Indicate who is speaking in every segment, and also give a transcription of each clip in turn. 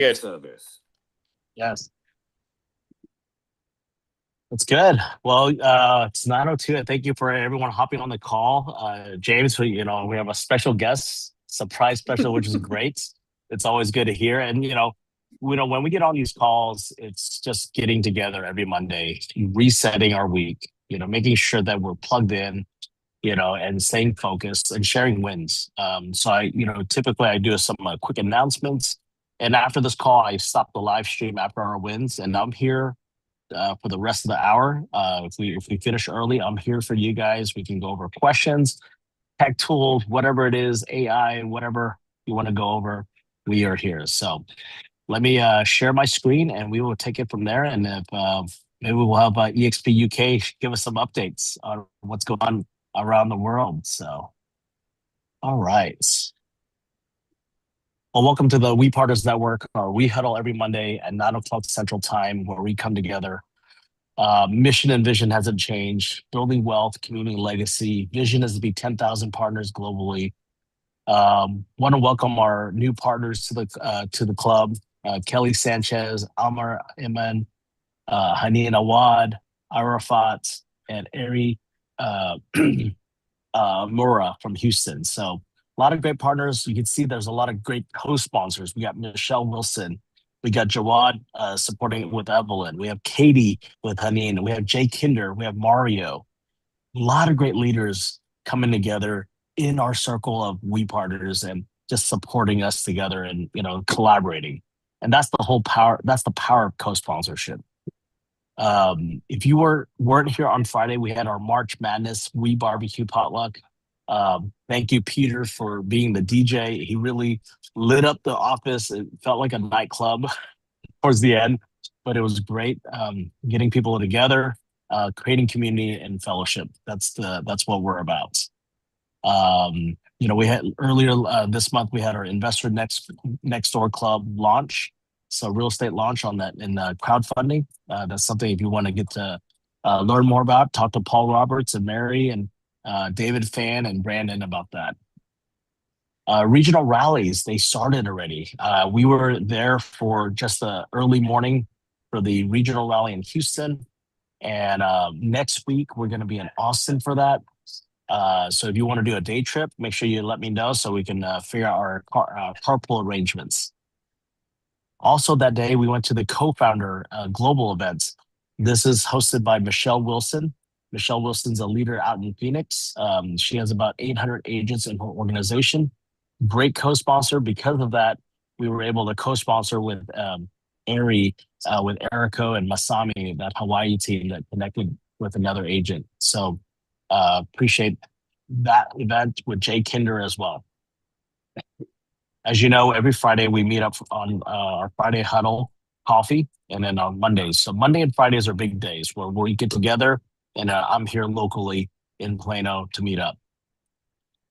Speaker 1: Good.
Speaker 2: service.
Speaker 3: Yes, that's good. Well, it's 9:02. And thank you for everyone hopping on the call. James, we have a special guest, surprise special, which is great. It's always good to hear. And, when we get on these calls, it's just getting together every Monday, resetting our week, making sure that we're plugged in, and staying focused and sharing wins. Typically I do some quick announcements. And after this call, I stop the live stream after our wins, and I'm here for the rest of the hour. If we finish early, I'm here for you guys. We can go over questions, tech tools, whatever it is, AI, whatever you want to go over. We are here. So let me share my screen, and we will take it from there. And if maybe we'll have EXP UK give us some updates on what's going on around the world. So, all right. Well, welcome to the We Partners Network. We huddle every Monday at 9 o'clock Central Time, where we come together. Mission and vision hasn't changed. Building wealth, community legacy. Vision is to be 10,000 partners globally. Want to welcome our new partners to the club: Kelly Sanchez, Amar Iman, Haneen Awad, Arafat, and Ari uh, Mura from Houston. So a lot of great partners. You can see there's a lot of great co-sponsors. We got Michelle Wilson. We got Jawad supporting it with Evelyn. We have Katie with Haneen. We have Jay Kinder. We have Mario. A lot of great leaders coming together in our circle of We Partners and just supporting us together and collaborating. And that's the whole power. That's the power of co-sponsorship. If you weren't here on Friday, we had our March Madness We Barbecue potluck. Thank you, Peter, for being the DJ. He really lit up the office. It felt like a nightclub towards the end, but it was great. Getting people together, creating community and fellowship. That's what we're about. We had earlier this month we had our Investor Next Door Club launch, so real estate launch on that in crowdfunding. That's something if you want to get to learn more about, talk to Paul Roberts and Mary and David Fan and Brandon about that. Regional rallies, they started already. We were there for just the early morning for the regional rally in Houston. And next week, we're going to be in Austin for that. So if you want to do a day trip, make sure you let me know so we can figure out our carpool arrangements. Also, that day, we went to the co-founder global event. This is hosted by Michelle Wilson. Michelle Wilson's a leader out in Phoenix. She has about 800 agents in her organization. Great co-sponsor. Because of that, we were able to co-sponsor with Ari, with Erico and Masami, that Hawaii team that connected with another agent. So appreciate that event with Jay Kinder as well. As you know, every Friday we meet up on our Friday huddle coffee, and then on Mondays. So Monday and Fridays are big days where we get together, and I'm here locally in Plano to meet up.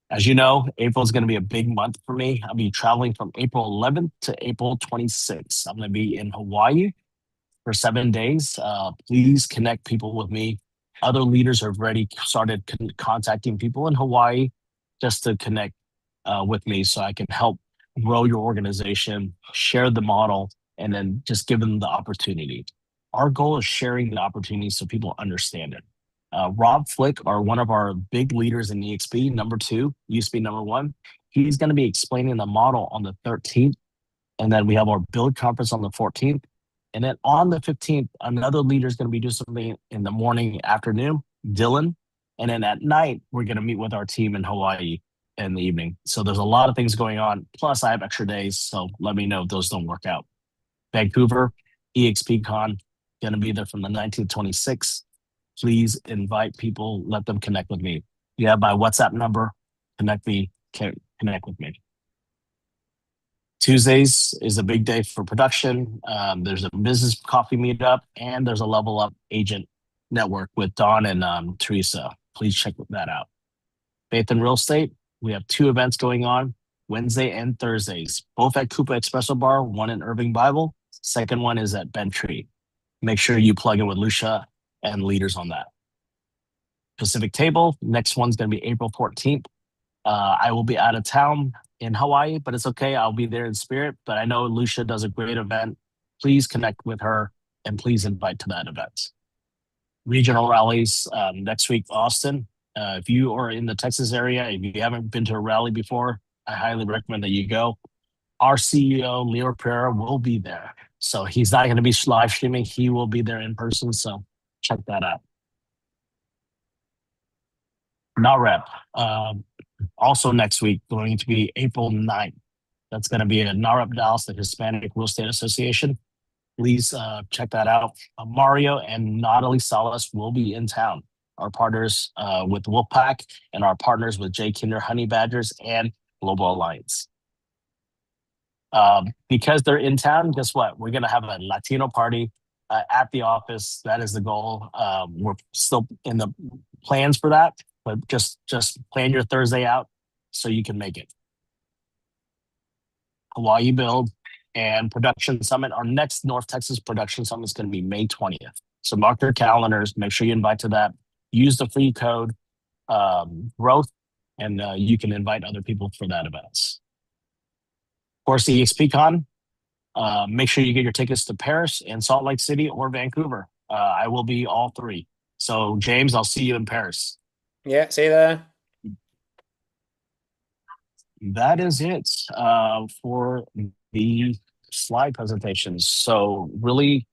Speaker 3: As you know, April is going to be a big month for me. I'll be traveling from April 11th to April 26th. I'm going to be in Hawaii for 7 days. Please connect people with me. Other leaders have already started contacting people in Hawaii just to connect with me so I can help grow your organization, share the model, and then just give them the opportunity. Our goal is sharing the opportunity so people understand it. Rob Flick, one of our big leaders in EXP, number two, used to be number one. He's going to be explaining the model on the 13th. And then we have our build conference on the 14th. And then on the 15th, another leader is going to be doing something in the morning, afternoon, Dylan. And then at night, we're going to meet with our team in Hawaii in the evening. So there's a lot of things going on. Plus, I have extra days. So let me know if those don't work out. Vancouver, EXP Con, going to be there from the 19th to 26th. Please invite people, let them connect with me. You have my WhatsApp number, connect with me. Tuesdays is a big day for production. There's a business coffee meetup, and there's a level up agent network with Don and Teresa. Please check that out. Faith and Real Estate, we have two events going on, Wednesday and Thursdays, both at Coupa Espresso Bar, one in Irving Bible. Second one is at Bentry. Make sure you plug in with Lucia and leaders on that. Pacific Table, next one's going to be April 14th. I will be out of town. in Hawaii, but it's okay. I'll be there in spirit. But I know Lucia does a great event. Please connect with her and please invite to that event. Regional rallies next week, Austin. If you are in the Texas area, if you haven't been to a rally before, I highly recommend that you go. Our CEO, Leo Pereira, will be there. So he's not going to be live streaming. He will be there in person. So check that out. NAREP. Also next week, going to be April 9th. That's going to be a NAREP Dallas, the Hispanic Real Estate Association. Please check that out. Mario and Natalie Salas will be in town. Our partners with Wolfpack and our partners with J. Kinder Honey Badgers and Global Alliance. Because they're in town, guess what? We're going to have a Latino party at the office. That is the goal. We're still in the plans for that, but just plan your Thursday out so you can make it. Hawaii Build and Production Summit. Our next North Texas Production Summit is going to be May 20th. So mark your calendars. Make sure you invite to that. Use the free code growth, and you can invite other people for that event. Of course, the EXPCon. Make sure you get your tickets to Paris and Salt Lake City or Vancouver. I will be all three. So James, I'll see you in Paris.
Speaker 1: Yeah, see you there.
Speaker 3: That is it for the slide presentations. So really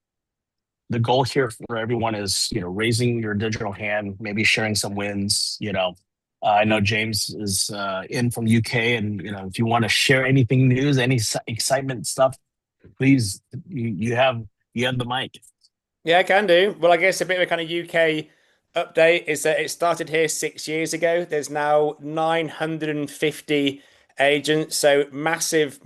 Speaker 3: the goal here for everyone is, raising your digital hand, maybe sharing some wins. I know James is in from UK, and if you want to share anything news, any excitement stuff, please, you have the mic.
Speaker 1: Yeah, I can do. Well, I guess a bit of a kind of UK update is that it started here 6 years ago. There's now 950 agents, so massive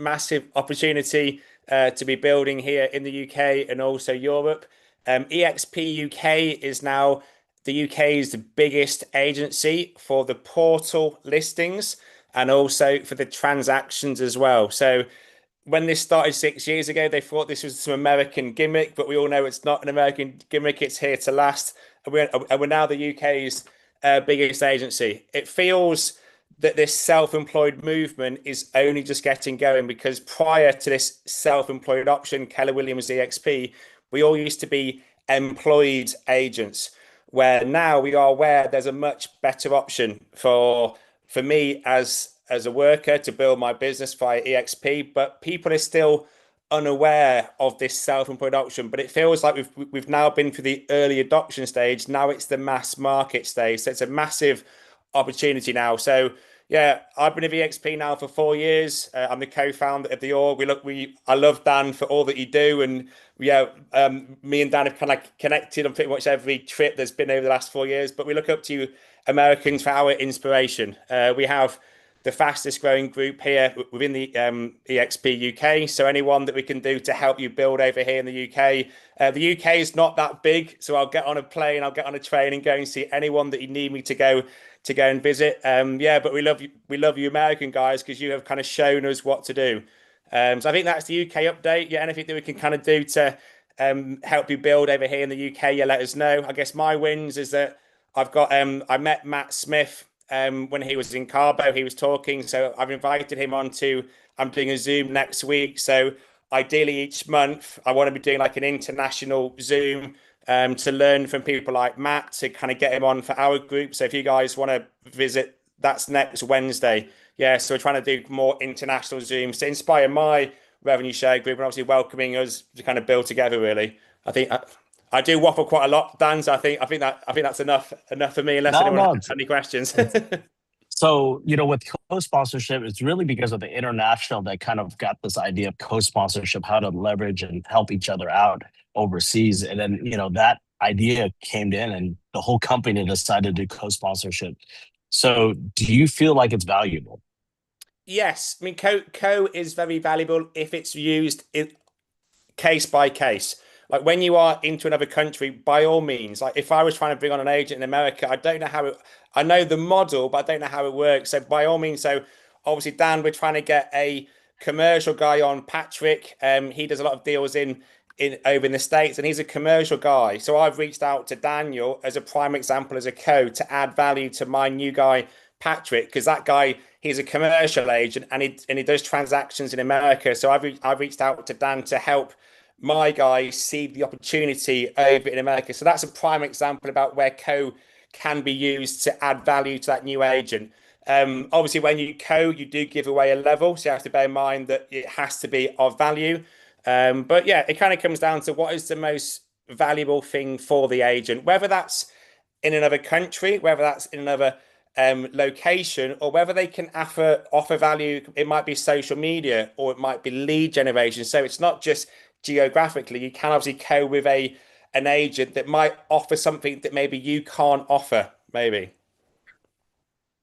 Speaker 1: opportunity to be building here in the UK and also Europe. EXP UK is now the UK's biggest agency for the portal listings and also for the transactions as well. So when this started 6 years ago, they thought this was some American gimmick, but we all know it's not an American gimmick. It's here to last. And we're now the UK's biggest agency. It feels that this self-employed movement is only just getting going, because prior to this self-employed option, Keller Williams EXP, we all used to be employed agents, where now we are aware there's a much better option for me as a worker to build my business via EXP, but people are still unaware of this self-employed option. But it feels like we've now been through the early adoption stage. Now it's the mass market stage. So it's a massive opportunity now. So yeah, I've been at EXP now for 4 years. I'm the co-founder of the org. I love Dan for all that you do, and me and Dan have kind of connected on pretty much every trip there's been over the last 4 years. But we look up to Americans for our inspiration. We have the fastest growing group here within the EXP UK. So anyone that we can do to help you build over here in the UK. The UK is not that big, so I'll get on a plane, I'll get on a train and go and see anyone that you need me to go and visit. But we love you American guys, because you have kind of shown us what to do. So I think that's the UK update. Yeah, anything that we can kind of do to help you build over here in the UK, yeah, let us know. I guess my wins is that I met Matt Smith when he was in Cabo. He was talking, so I've invited him on to, I'm doing a Zoom next week. So ideally each month I want to be doing like an international Zoom to learn from people like Matt, to kind of get him on for our group. So if you guys want to visit, that's next Wednesday. Yeah, so we're trying to do more international Zooms to inspire my revenue share group, and obviously welcoming us to kind of build together. Really, I think I do waffle quite a lot, Dan. So I think that's enough for me. Unless anyone has any questions.
Speaker 3: So, with co-sponsorship, it's really because of the international that kind of got this idea of co-sponsorship, how to leverage and help each other out overseas. And then, that idea came in and the whole company decided to do co-sponsorship. So do you feel like it's valuable?
Speaker 1: Yes. I mean, co is very valuable if it's used in case by case. Like when you are into another country, by all means, like if I was trying to bring on an agent in America, I know the model, but I don't know how it works. So by all means, so obviously, Dan, we're trying to get a commercial guy on, Patrick. He does a lot of deals in over in the States, and he's a commercial guy. So I've reached out to Daniel as a prime example, as a co, to add value to my new guy, Patrick, because that guy, he's a commercial agent and he does transactions in America. So I've reached out to Dan to help my guy see the opportunity over in America. So that's a prime example about where co can be used to add value to that new agent. Obviously, when you code, you do give away a level, so you have to bear in mind that it has to be of value. But yeah, it kind of comes down to what is the most valuable thing for the agent, whether that's in another country, whether that's in another location, or whether they can offer value. It might be social media or it might be lead generation. So it's not just geographically. You can obviously co with a an agent that might offer something that maybe you can't offer, maybe.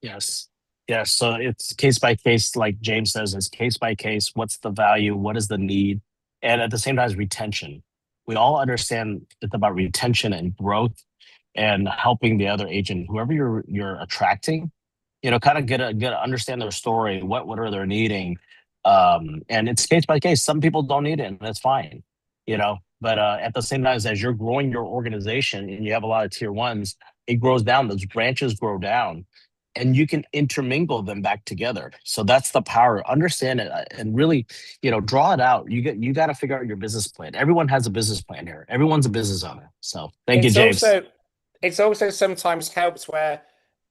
Speaker 3: Yes. Yes. So it's case by case, like James says, it's case by case. What's the value? What is the need? And at the same time, retention. We all understand it's about retention and growth and helping the other agent, whoever you're attracting, kind of get a understand their story. What are they needing? And it's case by case. Some people don't need it, and that's fine. But at the same time, as you're growing your organization and you have a lot of tier ones, it grows down. Those branches grow down and you can intermingle them back together. So that's the power. Understand it and really, draw it out. You got to figure out your business plan. Everyone has a business plan here. Everyone's a business owner. So thank you,
Speaker 1: It's
Speaker 3: James.
Speaker 1: also it's also sometimes helps where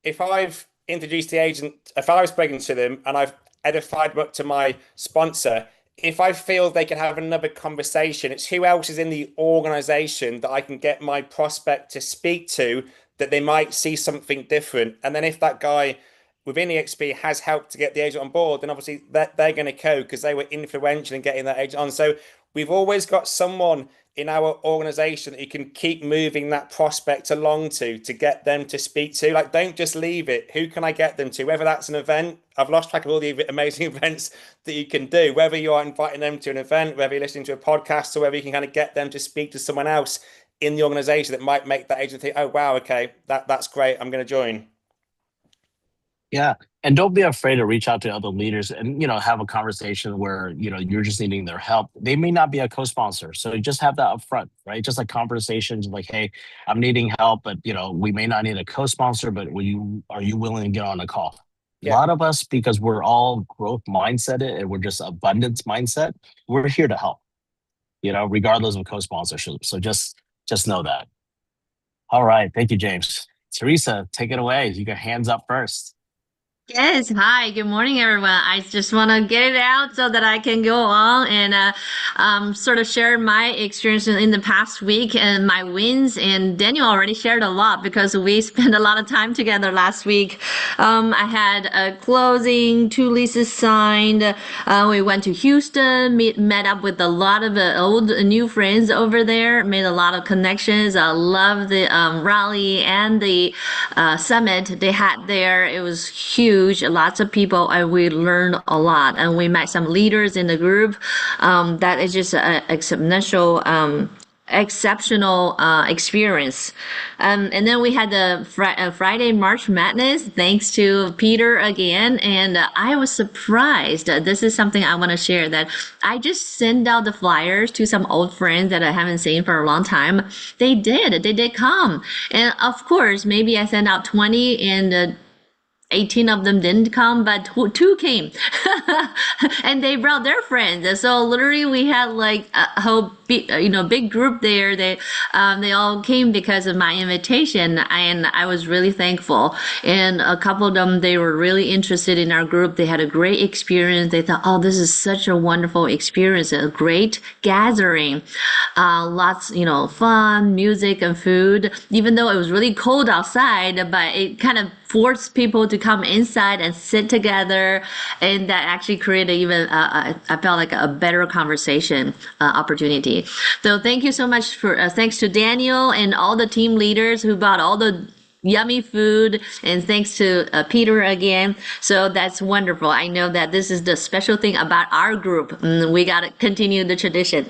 Speaker 1: if I've introduced the agent, if I've spoken to them and I've edified them up to my sponsor, if I feel they can have another conversation, it's who else is in the organization that I can get my prospect to speak to that they might see something different. And then if that guy within EXP has helped to get the agent on board, then obviously they're going to code because they were influential in getting that agent on. So we've always got someone in our organization that you can keep moving that prospect along to get them to speak to. Like, don't just leave it. Who can I get them to? Whether that's an event, I've lost track of all the amazing events that you can do. Whether you are inviting them to an event, whether you're listening to a podcast, or whether you can kind of get them to speak to someone else in the organization that might make that agent think, oh wow, okay, that's great. I'm going to join.
Speaker 3: Yeah. And don't be afraid to reach out to other leaders and, have a conversation where, you're just needing their help. They may not be a co-sponsor. So you just have that up front, right? Just like conversations like, hey, I'm needing help, but we may not need a co-sponsor, but are you willing to get on a call? A
Speaker 1: Yeah.
Speaker 3: lot of us, because we're all growth mindset and we're just abundance mindset, we're here to help, regardless of co-sponsorship. So just know that. All right. Thank you, James. Teresa, take it away. You got hands up first.
Speaker 2: Yes, hi, good morning, everyone. I just want to get it out so that I can go on and sort of share my experience in the past week and my wins. And Daniel already shared a lot because we spent a lot of time together last week. I had a closing, two leases signed. We went to Houston, met up with a lot of old new friends over there, made a lot of connections. I love the rally and the summit they had there. It was huge, lots of people, and we learned a lot. And we met some leaders in the group. That is just an exceptional experience. And then we had the Friday March Madness, thanks to Peter again. And I was surprised. This is something I want to share that I just sent out the flyers to some old friends that I haven't seen for a long time. They did come. And of course, maybe I sent out 20 and 18 of them didn't come, but two came. And they brought their friends. So literally we had like a whole big group there. They all came because of my invitation, and I was really thankful. And a couple of them, they were really interested in our group. They had a great experience. They thought, oh, this is such a wonderful experience, a great gathering. Lots, fun, music and food, even though it was really cold outside, but it kind of forced people to come inside and sit together, and that actually created even I felt like a better conversation opportunity. So thank you so much for thanks to Daniel and all the team leaders who bought all the yummy food, and thanks to Peter again. So that's wonderful. I know that this is the special thing about our group. We got to continue the tradition.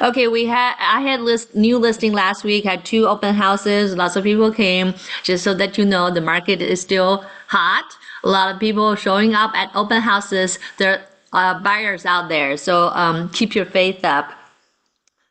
Speaker 2: Okay, I had new listing last week, had two open houses. Lots of people came. Just so that you know, the market is still hot. A lot of people showing up at open houses. There are buyers out there. So keep your faith up.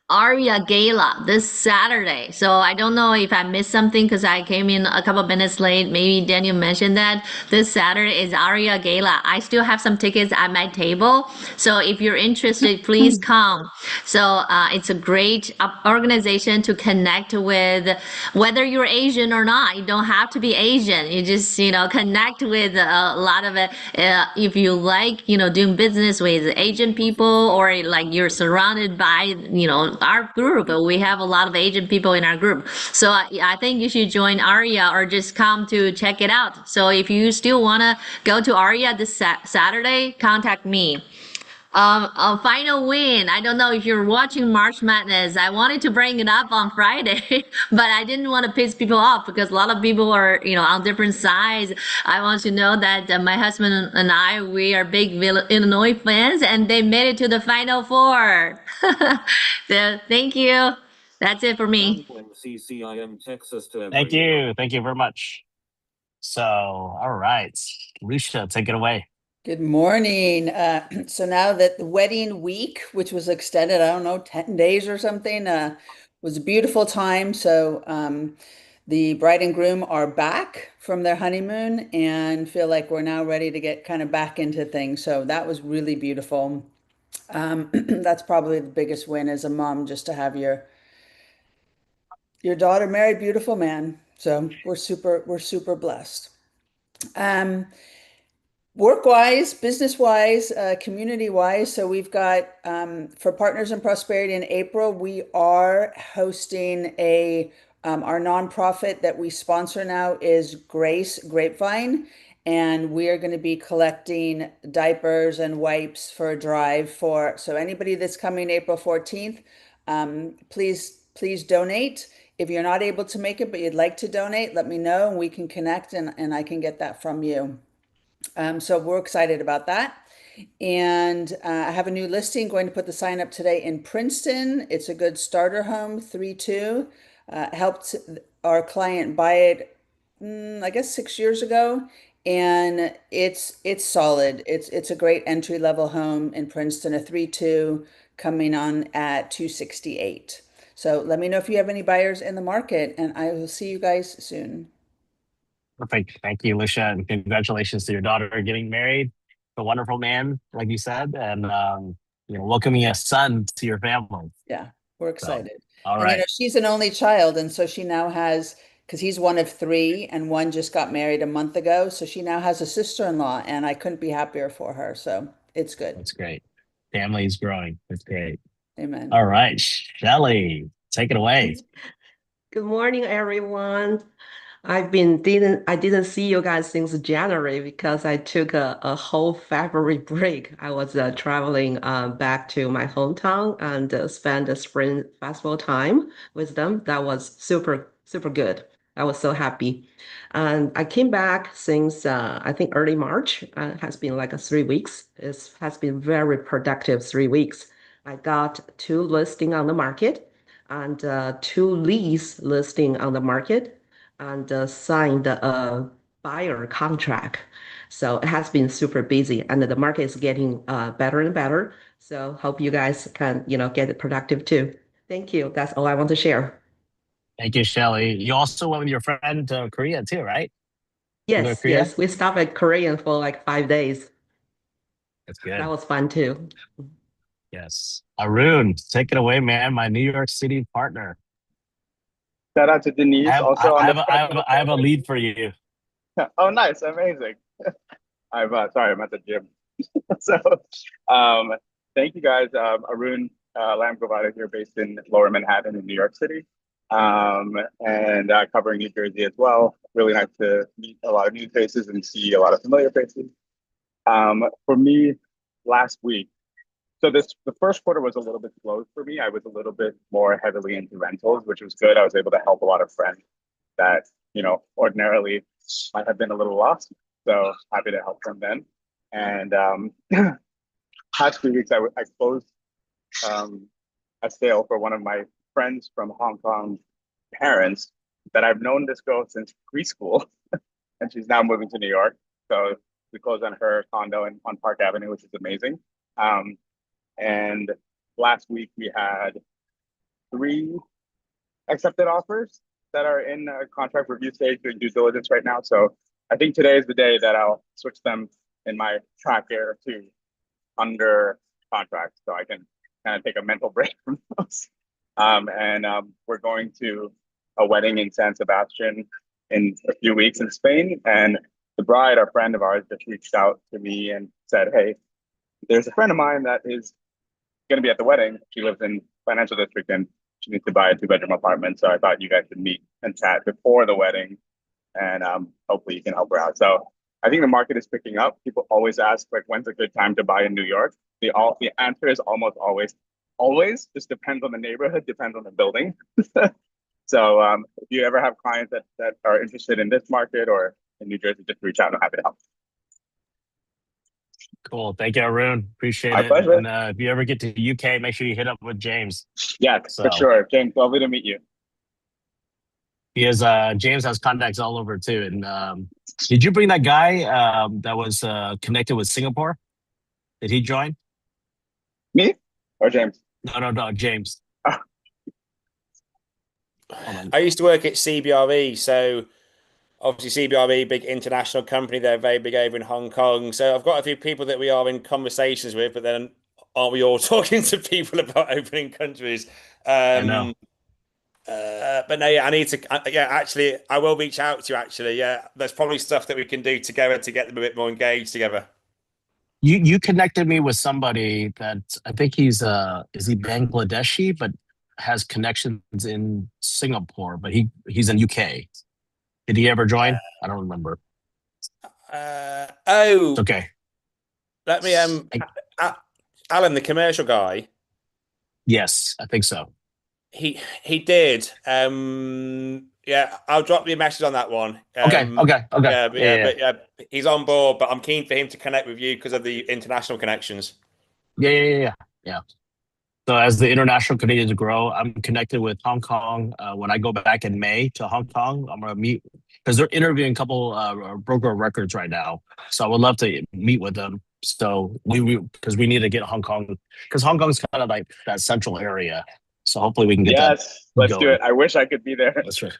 Speaker 2: Aria Gala this Saturday. So I don't know if I missed something because I came in a couple minutes late. Maybe Daniel mentioned that this Saturday is Aria Gala. I still have some tickets at my table. So if you're interested, please come. So it's a great organization to connect with, whether you're Asian or not. You don't have to be Asian. You just, connect with a lot of it. If you like, doing business with Asian people, or like you're surrounded by, our group. We have a lot of Asian people in our group. So I think you should join Aria or just come to check it out. So if you still want to go to Aria this Saturday, contact me. A final win. I don't know if you're watching March Madness. I wanted to bring it up on Friday, but I didn't want to piss people off because a lot of people are, on different sides. I want you to know that my husband and I, we are big Illinois fans, and they made it to the Final Four. So thank you. That's it for me.
Speaker 4: CCIM Texas to
Speaker 3: Thank you. Thank you very much. So, all right. Lucia, take it away.
Speaker 5: Good morning. So now that the wedding week, which was extended, I don't know, 10 days or something, was a beautiful time. So the bride and groom are back from their honeymoon and feel like we're now ready to get kind of back into things. So that was really beautiful. That's probably the biggest win as a mom, just to have your daughter marry a beautiful man. So we're super blessed. Um, Work-wise, business-wise, community-wise, so we've got for Partners in Prosperity in April, we are hosting our nonprofit that we sponsor now is Grace Grapevine, and we are going to be collecting diapers and wipes for a drive so anybody that's coming April 14th, please donate. If you're not able to make it, but you'd like to donate, let me know and we can connect and I can get that from you. So we're excited about that. And I have a new listing, going to put the sign up today in Princeton. It's a good starter home, 3-2. Helped our client buy it, I guess 6 years ago. And it's solid. It's a great entry level home in Princeton, a 3-2 coming on at 268. So let me know if you have any buyers in the market, and I will see you guys soon.
Speaker 3: Perfect. Thank you, Lucia, and congratulations to your daughter getting married. A wonderful man, like you said, and welcoming a son to your family.
Speaker 5: Yeah, we're excited.
Speaker 3: All
Speaker 5: And
Speaker 3: right.
Speaker 5: she's an only child, and so she now has, because he's one of three, and one just got married a month ago, so she now has a sister-in-law, and I couldn't be happier for her. So it's good.
Speaker 3: That's great. Family is growing. That's great.
Speaker 5: Amen.
Speaker 3: All right, Shelly, take it away.
Speaker 6: Good morning, everyone. I didn't see you guys since January because I took a whole February break. I was traveling back to my hometown and spent the Spring Festival time with them. That was super good. I was so happy. And I came back since I think early March. It has been like 3 weeks. It has been very productive 3 weeks. I got 2 listings on the market and 2 lease listing on the market and signed a buyer contract. So it has been super busy and the market is getting better and better. So hope you guys can, get it productive too. Thank you. That's all I want to share.
Speaker 3: Thank you, Shelly. You also went with your friend to Korea too, right? You go to
Speaker 6: Yes,
Speaker 3: Korea?
Speaker 6: yes. We stopped at Korean for like 5 days.
Speaker 3: That's good.
Speaker 6: That was fun too.
Speaker 3: Yes. Arun, take it away, man. My New York City partner.
Speaker 7: Shout out to Denise, also on the
Speaker 3: I have a lead for you.
Speaker 7: Oh, nice, amazing. Sorry, I'm at the gym. So, thank you guys. Arun Lamgovada here, based in Lower Manhattan in New York City, and covering New Jersey as well. Really nice to meet a lot of new faces and see a lot of familiar faces. For me, last week, so the first quarter was a little bit slow for me. I was a little bit more heavily into rentals, which was good. I was able to help a lot of friends that, ordinarily might have been a little lost. So happy to help them then. And past 2 weeks, I closed a sale for one of my friends from Hong Kong parents that I've known this girl since preschool, and she's now moving to New York. So we closed on her condo on Park Avenue, which is amazing. And last week we had three accepted offers that are in a contract review stage doing due diligence right now. So I think today is the day that I'll switch them in my tracker to under contract so I can kind of take a mental break from those. We're going to a wedding in San Sebastian in a few weeks in Spain. And the bride, a friend of ours, just reached out to me and said, "Hey, there's a friend of mine that is going to be at the wedding. She lives in financial district and she needs to buy a 2-bedroom apartment. So I thought you guys should meet and chat before the wedding, and hopefully you can help her out." So I think the market is picking up. People always ask like, when's a good time to buy in New York? The answer is almost always, always. Just depends on the neighborhood, depends on the building. So if you ever have clients that are interested in this market or in New Jersey, just reach out. I'm happy to help.
Speaker 3: Cool. Thank you, Arun. Appreciate
Speaker 7: My
Speaker 3: it.
Speaker 7: pleasure.
Speaker 3: And if you ever get to UK, make sure you hit up with James.
Speaker 7: Yeah, for sure. James, lovely to meet you.
Speaker 3: He has James has contacts all over too. And did you bring that guy that was connected with Singapore? Did he join?
Speaker 7: Me or James?
Speaker 3: No, James.
Speaker 1: I used to work at CBRE, so obviously CBRE, big international company, they're very big over in Hong Kong. So I've got a few people that we are in conversations with, but then aren't we all talking to people about opening countries?
Speaker 3: I know.
Speaker 1: But no, yeah, I need to. Yeah, actually, I will reach out to you. Actually, yeah, there's probably stuff that we can do together to get them a bit more engaged together.
Speaker 3: You connected me with somebody that I think he's is he Bangladeshi, but has connections in Singapore, but he's in UK. Did he ever join? I don't remember. It's
Speaker 1: Oh,
Speaker 3: okay.
Speaker 1: let me Alan, the commercial guy.
Speaker 3: Yes, I think so.
Speaker 1: He did. Yeah, I'll drop you a message on that one.
Speaker 3: Okay.
Speaker 1: But yeah, he's on board. But I'm keen for him to connect with you because of the international connections.
Speaker 3: Yeah. So as the international continues to grow, I'm connected with Hong Kong. When I go back in May to Hong Kong, I'm gonna meet because they're interviewing a couple broker records right now. So I would love to meet with them. So we because we need to get Hong Kong because Hong Kong's kind of like that central area. So hopefully we can get that
Speaker 7: let's
Speaker 3: going.
Speaker 7: do it. I wish I could be there.
Speaker 3: That's right.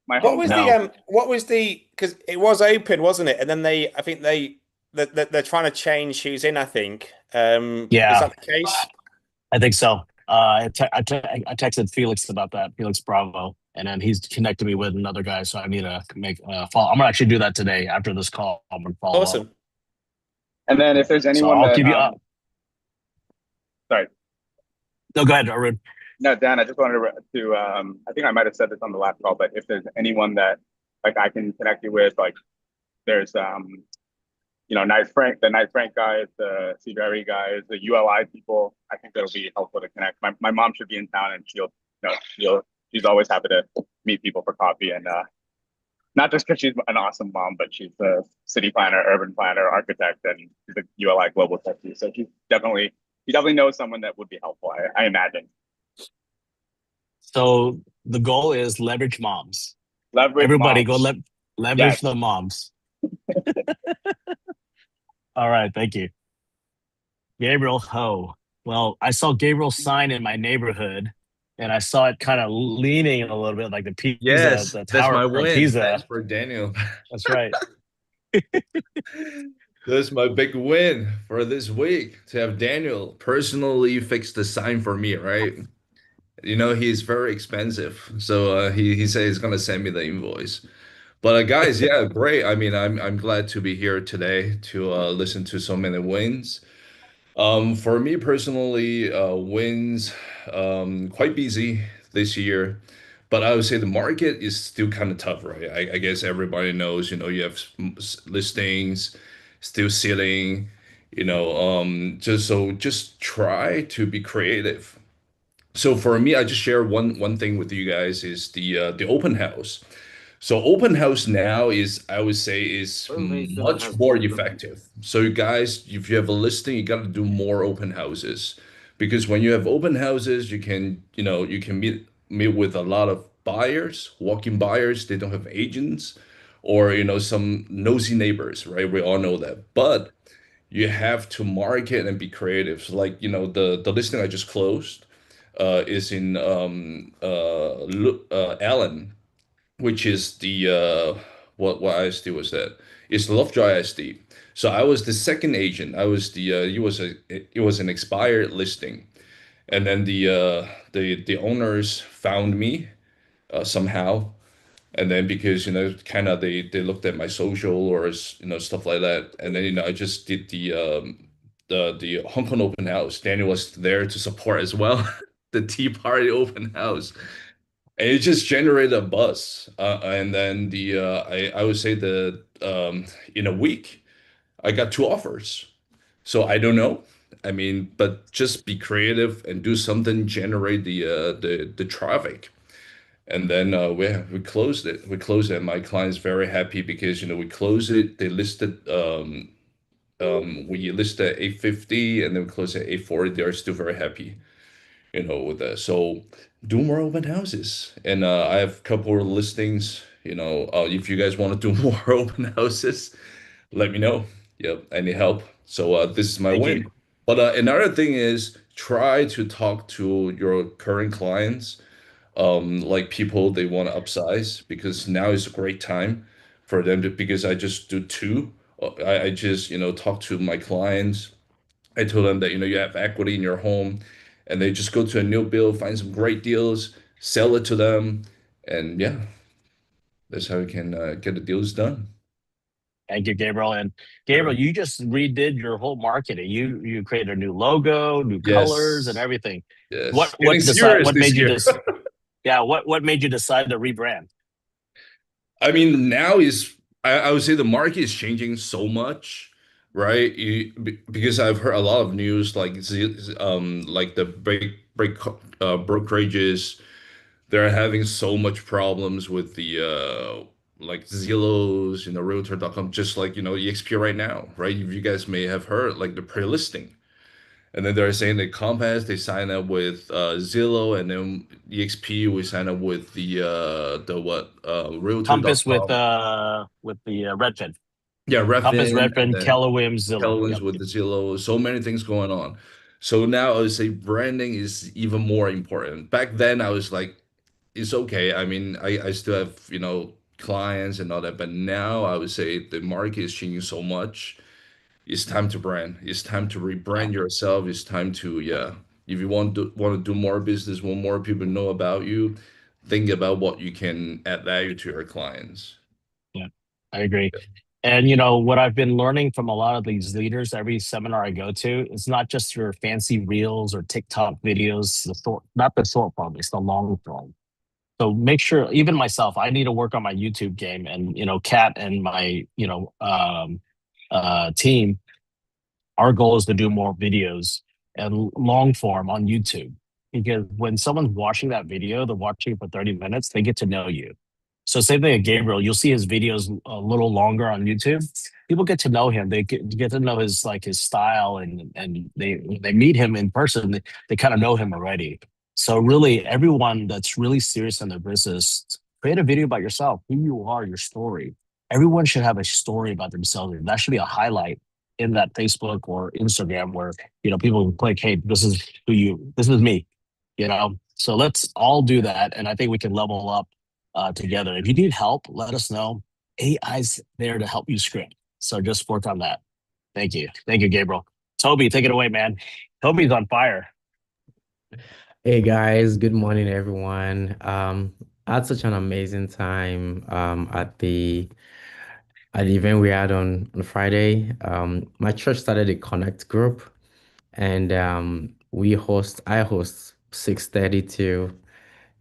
Speaker 7: My
Speaker 1: What was
Speaker 7: hometown.
Speaker 1: what was the because it was open, wasn't it? And then I think they're trying to change who's in. I think. Is
Speaker 3: Yeah,
Speaker 1: that the case?
Speaker 3: I think so. I texted Felix about that, Felix Bravo, and then he's connected me with another guy. So I need to make a follow. I'm gonna actually do that today after this call. I'm gonna follow up.
Speaker 1: Awesome.
Speaker 7: And then if there's
Speaker 3: So
Speaker 7: anyone
Speaker 3: I'll
Speaker 7: that
Speaker 3: give you up.
Speaker 7: sorry.
Speaker 3: No, go ahead, Arun.
Speaker 7: No, Dan, I just wanted to I think I might have said this on the last call, but if there's anyone that like I can connect you with, like there's the Night Frank guys, the CBRE guys, the ULI people, I think that'll be helpful to connect. My mom should be in town and she's always happy to meet people for coffee and not just because she's an awesome mom, but she's a city planner, urban planner, architect, and she's a ULI global techie. So she definitely knows someone that would be helpful, I imagine.
Speaker 3: So the goal is leverage moms.
Speaker 7: Leverage
Speaker 3: Everybody
Speaker 7: moms.
Speaker 3: go leverage
Speaker 7: Yes.
Speaker 3: the moms. All right, thank you. Gabriel Ho. Well, I saw Gabriel's sign in my neighborhood, and I saw it kind of leaning a little bit like the Pisa,
Speaker 8: Yes,
Speaker 3: the
Speaker 8: that's
Speaker 3: tower
Speaker 8: my
Speaker 3: of
Speaker 8: win.
Speaker 3: Pisa.
Speaker 8: Thanks for Daniel.
Speaker 3: That's right.
Speaker 8: That's my big win for this week to have Daniel personally fix the sign for me, right? You know, he's very expensive. So he said he's gonna send me the invoice. But guys, yeah, great. I mean, I'm glad to be here today to listen to so many wins. For me personally, wins quite busy this year, but I would say the market is still kind of tough, right? I guess everybody knows, you know, you have listings still sitting, just try to be creative. So for me, I just share one thing with you guys is the open house. So open house now is, I would say, is much more effective. So you guys, if you have a listing, you got to do more open houses because when you have open houses, you can meet with a lot of buyers, walk-in buyers. They don't have agents or, some nosy neighbors, right? We all know that. But you have to market and be creative. So like, the listing I just closed, is in Allen, which is the what ISD was that? It's Lovejoy ISD. So I was the second agent. I was the it was an expired listing, and then the owners found me somehow, and then because kind of they looked at my social or stuff like that, and then I just did the Hong Kong open house. Daniel was there to support as well, the Tea Party open house. And it just generated a buzz. And then I would say in a week, I got two offers. So I don't know. I mean, but just be creative and do something, generate the traffic. And then we closed it. We closed it. My client's very happy because we closed it. They listed we listed at 850 and then we closed at 840. They're still very happy with that. So do more open houses. And I have a couple of listings. If you guys want to do more open houses, let me know. Yep, any help. So this is my
Speaker 3: Thank you.
Speaker 8: win. But another thing is try to talk to your current clients, like people they want to upsize because now is a great time for them to because I just do two. I just talk to my clients. I told them that you have equity in your home, and they just go to a new build, find some great deals, sell it to them, and yeah, that's how you can get the deals done.
Speaker 3: Thank you, Gabriel. And
Speaker 8: Sure.
Speaker 3: Gabriel, you just redid your whole marketing. You created a new logo, new colors, and
Speaker 8: Yes,
Speaker 3: everything.
Speaker 8: yes. Getting serious
Speaker 3: What
Speaker 8: this
Speaker 3: made you
Speaker 8: year.
Speaker 3: just yeah, what made you decide to rebrand?
Speaker 8: I mean, now is I would say the market is changing so much, right? Because I've heard a lot of news like the brokerages. They're having so much problems with the like Zillows, Realtor.com, just like EXP right now, right? You guys may have heard like the pre-listing. And then they're saying that Compass, they sign up with Zillow, and then EXP, we sign up with the what
Speaker 3: Compass
Speaker 8: Realtor.com.
Speaker 3: with the Redfin.
Speaker 8: Yeah,
Speaker 3: Compass,
Speaker 8: Redfin, and
Speaker 3: Redfin,
Speaker 8: then
Speaker 3: Keller Williams, Zillow.
Speaker 8: Kelvin's
Speaker 3: Yep.
Speaker 8: with the Zillow. So many things going on. So now I would say branding is even more important. Back then I was like, it's okay. I mean, I still have, clients and all that, but now I would say the market is changing so much. It's time to brand. It's time to
Speaker 3: Yeah.
Speaker 8: rebrand yourself. It's time to, yeah. If you want to do more business, want more people to know about you, think about what you can add value to your clients.
Speaker 3: Yeah, I agree. And what I've been learning from a lot of these leaders, every seminar I go to, it's not just your fancy reels or TikTok videos, not the short form, it's the long form. So make sure, even myself, I need to work on my YouTube game, and Kat and my team, our goal is to do more videos and long form on YouTube, because when someone's watching that video, they're watching it for 30 minutes, they get to know you. So same thing with Gabriel, you'll see his videos a little longer on YouTube. People get to know him. They get to know his style, and they meet him in person. They kind of know him already. So really, everyone that's really serious in their business, create a video about yourself, who you are, your story. Everyone should have a story about themselves. That should be a highlight in that Facebook or Instagram where people can click, hey, this is me, So let's all do that, and I think we can level up together. If you need help, let us know. AI's there to help you script. So just work on that. Thank you, Gabriel. Toby, take it away, man. Toby's on fire.
Speaker 9: Hey guys, good morning everyone. I had such an amazing time at the event we had on Friday. My church started a connect group, and I host 6:30 to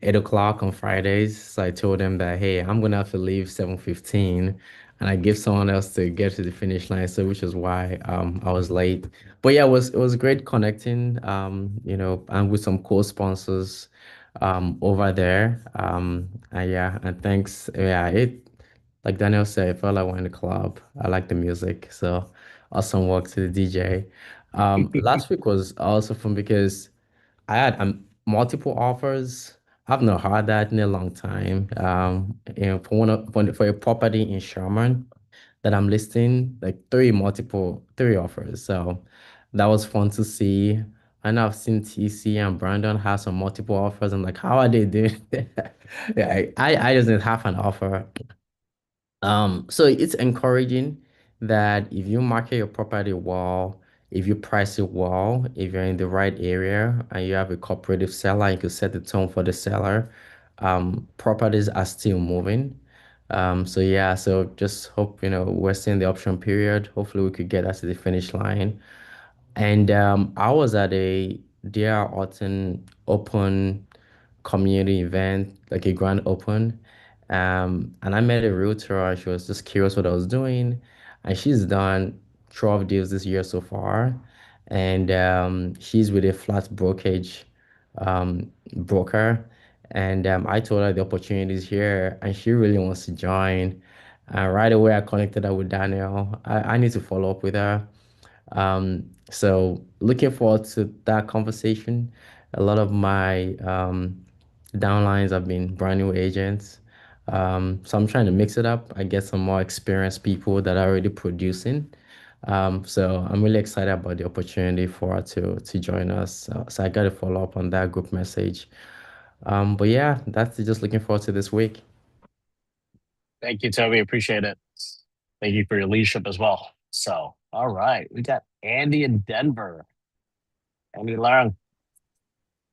Speaker 9: 8 o'clock on Fridays. So I told them that, hey, I'm gonna have to leave 7:15, and I give someone else to get to the finish line. So which is why I was late. But yeah, it was great connecting, and with some co-sponsors over there. And yeah, and thanks. Yeah, like Daniel said, it felt like we're in the club. I like the music. So awesome work to the DJ. Last week was also fun because I had multiple offers. I've not had that in a long time. For a property in Sherman that I'm listing, like three offers. So that was fun to see. I know I've seen TC and Brandon have some multiple offers. I'm like, how are they doing? Yeah, I just need half an offer. So it's encouraging that if you market your property well, if you price it well, if you're in the right area and you have a cooperative seller, you can set the tone for the seller. Properties are still moving. So yeah, so just hope, we're seeing the option period. Hopefully we could get us to the finish line. And I was at a DR Autumn open community event, like a grand open. And I met a realtor. She was just curious what I was doing. And she's done 12 deals this year so far. And she's with a flat brokerage broker. And I told her the opportunities here, and she really wants to join. Right away, I connected her with Daniel. I need to follow up with her. So looking forward to that conversation. A lot of my downlines have been brand new agents. So I'm trying to mix it up. I get some more experienced people that are already producing. So I'm really excited about the opportunity for her to join us. So I got to follow up on that group message. But yeah, that's just looking forward to this week.
Speaker 3: Thank you, Toby. Appreciate it. Thank you for your leadership as well. So, all right, we got Andy in Denver. Andy Lang.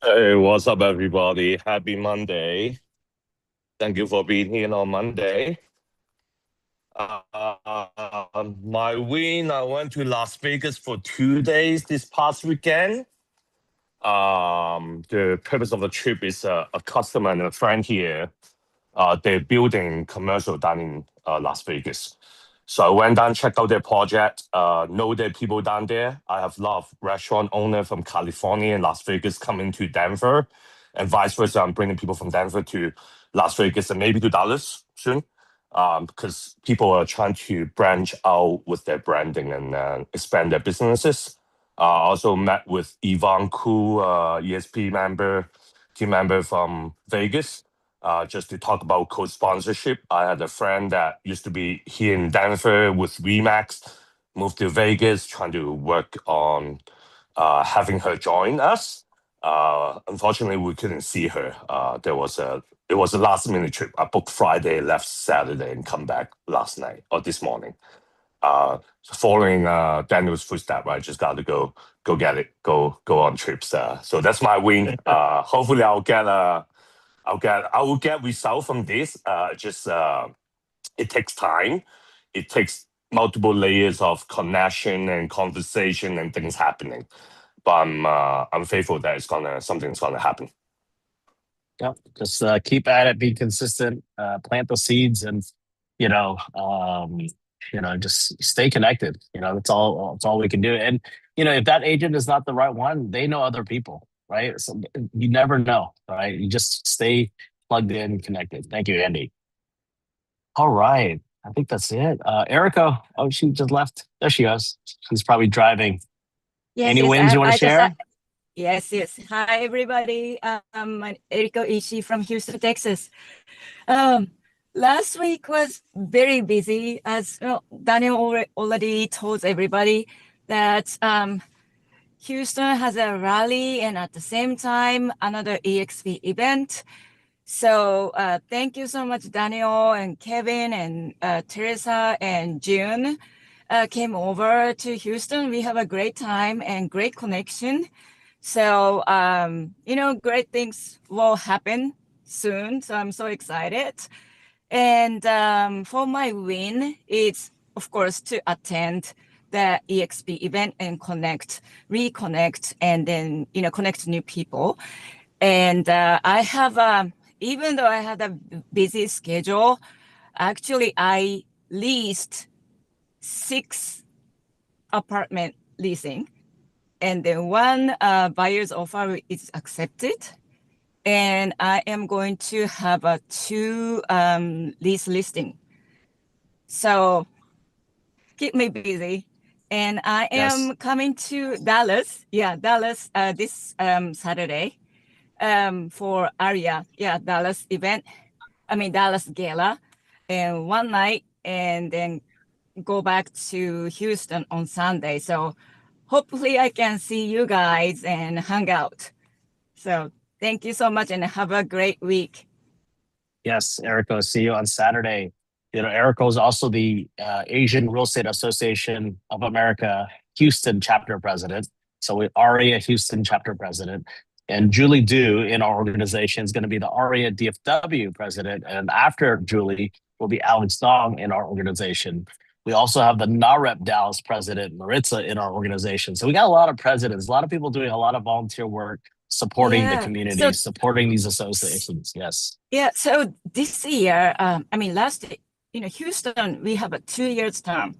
Speaker 10: Hey, what's up, everybody? Happy Monday. Thank you for being here on Monday. My win, I went to Las Vegas for 2 days this past weekend. The purpose of the trip is a customer and a friend here. They're building commercial down in Las Vegas. So I went down, checked out their project, know their people down there. I have a lot of restaurant owner from California and Las Vegas coming to Denver, and vice versa. I'm bringing people from Denver to Las Vegas and maybe to Dallas soon, because people are trying to branch out with their branding and expand their businesses. I also met with Yvonne Koo, ESP member, team member from Vegas, just to talk about co-sponsorship. I had a friend that used to be here in Denver with Remax, moved to Vegas, trying to work on having her join us. Unfortunately, we couldn't see her. It was a last minute trip. I booked Friday, left Saturday, and come back last night or this morning. Following Daniel's footstep, I just got to go get it, go on trips. So that's my win. Hopefully, I will get result from this. It takes time. It takes multiple layers of connection and conversation and things happening. But I'm faithful that something's gonna happen.
Speaker 3: Yep. Just keep at it, be consistent, plant the seeds, and you know, um, just stay connected. That's all we can do. And if that agent is not the right one, they know other people, right? So you never know, right? You just stay plugged in, connected. Thank you, Andy. All right. I think that's it. Erica, oh, she just left. There she goes. She's probably driving.
Speaker 11: Yes,
Speaker 3: Any
Speaker 11: yes,
Speaker 3: wins you want to share?
Speaker 11: yes, yes. Hi, everybody. I'm Eriko Ishii from Houston, Texas. Last week was very busy, as Daniel already told everybody that Houston has a rally and at the same time another EXP event. So thank you so much, Daniel and Kevin and Teresa and June came over to Houston. We have a great time and great connection. So, great things will happen soon. So I'm so excited. And for my win, it's of course to attend the EXP event and reconnect, and then, connect new people. And I have, even though I had a busy schedule, actually I leased 6 apartment leasing, and then one buyer's offer is accepted, and I am going to have a 2 lease listing. So keep me busy. And I am coming to Dallas, this Saturday for ARIA, Dallas event. Dallas Gala, and one night, and then go back to Houston on Sunday. So hopefully I can see you guys and hang out. So thank you so much and have a great week.
Speaker 3: Yes, Erico, see you on Saturday. You know, Erico is also the Asian Real Estate Association of America Houston chapter president. So we ARIA Houston chapter president. And Julie Du in our organization is going to be the ARIA DFW president. And after Julie will be Alex Dong in our organization. We also have the NAREP Dallas president, Maritza, in our organization. So we got a lot of presidents, a lot of people doing a lot of volunteer work, supporting the community,
Speaker 11: So
Speaker 3: supporting these associations. Yes.
Speaker 11: yeah, so this year, I mean, last, Houston, we have a 2 year term.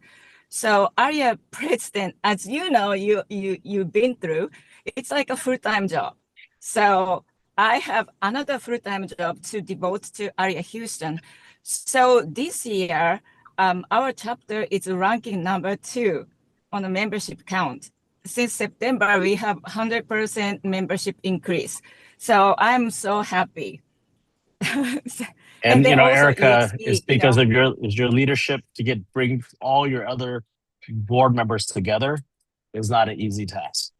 Speaker 11: So ARIA president, as you know, you've been through, it's like a full-time job. So I have another full-time job to devote to ARIA Houston. So this year, our chapter is ranking number 2 on the membership count. Since September, we have 100% membership increase. So I'm so happy.
Speaker 3: And
Speaker 11: then
Speaker 3: you know,
Speaker 11: also
Speaker 3: Erica,
Speaker 11: EXP,
Speaker 3: it's because of your leadership to bring all your other board members together is not an easy task.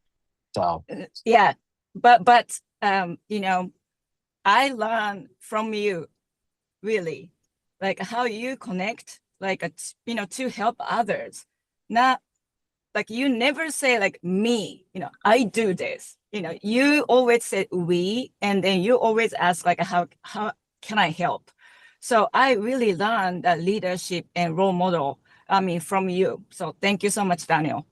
Speaker 3: So
Speaker 11: yeah, but I learn from you, really, like how you connect, like to help others. Not like you never say like me, I do this. You always say we, and then you always ask like how can I help? So I really learned that leadership and role model, from you. So thank you so much, Daniel.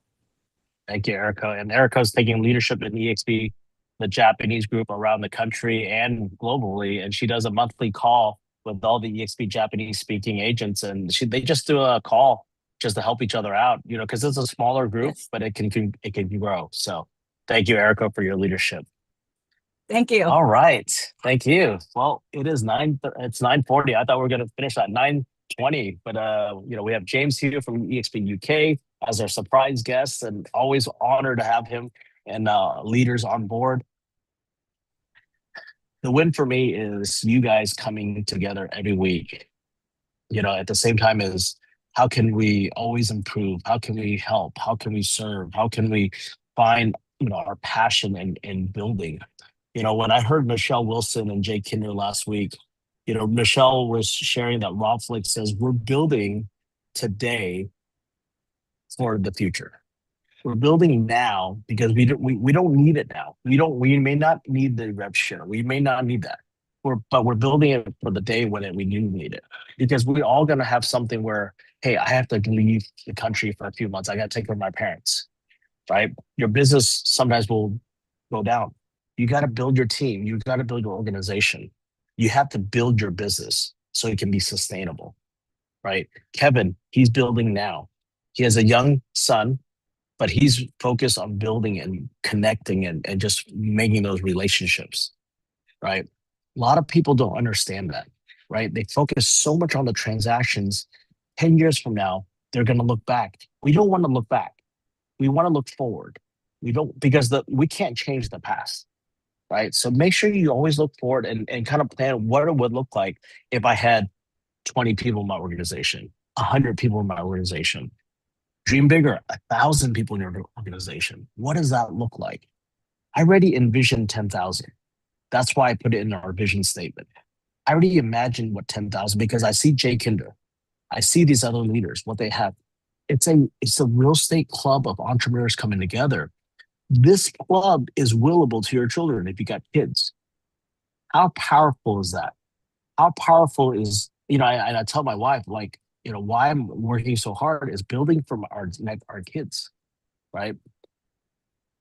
Speaker 3: thank you, Erica. And Erica's taking leadership in EXP, the Japanese group around the country and globally. And she does a monthly call with all the EXP Japanese speaking agents. And they just do a call just to help each other out, because it's a smaller group,
Speaker 11: Yes.
Speaker 3: but it can grow. So thank you, Erica, for your leadership.
Speaker 11: Thank you.
Speaker 3: All right. Thank you. Well, it's 9:40. I thought we were going to finish at 9:20, but we have James here from EXP UK as our surprise guest, and always honored to have him and leaders on board. The win for me is you guys coming together every week. At the same time as how can we always improve? How can we help? How can we serve? How can we find our passion in building? When I heard Michelle Wilson and Jay Kinder last week, Michelle was sharing that Rob Flick says we're building today for the future. We're building now because we don't need it now. We may not need the rev share. We may not need that. But we're building it for the day when we do need it. Because we're all gonna have something where, hey, I have to leave the country for a few months. I gotta take care of my parents. Right? Your business sometimes will go down. You got to build your team. You got to build your organization. You have to build your business so it can be sustainable, right? Kevin, he's building now. He has a young son, but he's focused on building and connecting and just making those relationships, right? A lot of people don't understand that, right? They focus so much on the transactions. 10 years from now, they're going to look back. We don't want to look back. We want to look forward. We don't, because we can't change the past. Right. So make sure you always look forward and kind of plan what it would look like if I had 20 people in my organization, 100 people in my organization. Dream bigger, 1,000 people in your organization. What does that look like? I already envisioned 10,000. That's why I put it in our vision statement. I already imagined what 10,000 because I see Jay Kinder. I see these other leaders, what they have. It's a real estate club of entrepreneurs coming together. This club is willable to your children if you got kids. How powerful is that? How powerful is, I tell my wife, like, why I'm working so hard is building from our kids, right?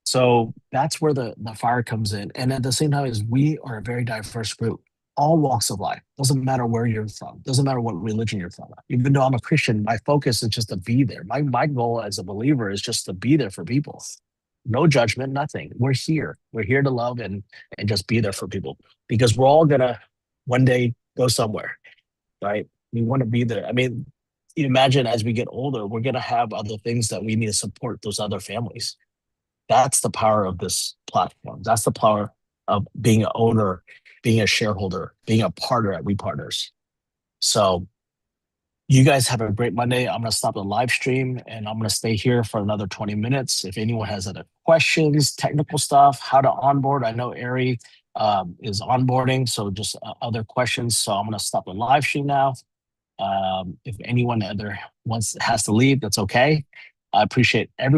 Speaker 3: So that's where the fire comes in. And at the same time is we are a very diverse group, all walks of life. Doesn't matter where you're from. Doesn't matter what religion you're from. Even though I'm a Christian, my focus is just to be there. My goal as a believer is just to be there for people. No judgment, nothing. We're here. We're here to love and just be there for people because we're all gonna one day go somewhere, right? We want to be there. I mean, you imagine as we get older, we're gonna have other things that we need to support those other families. That's the power of this platform. That's the power of being an owner, being a shareholder, being a partner at We Partners. So You guys have a great Monday. I'm going to stop the live stream and I'm going to stay here for another 20 minutes. If anyone has other questions, technical stuff, how to onboard, I know Ari is onboarding, so just other questions. So I'm going to stop the live stream now. If anyone other has to leave, that's okay. I appreciate everyone.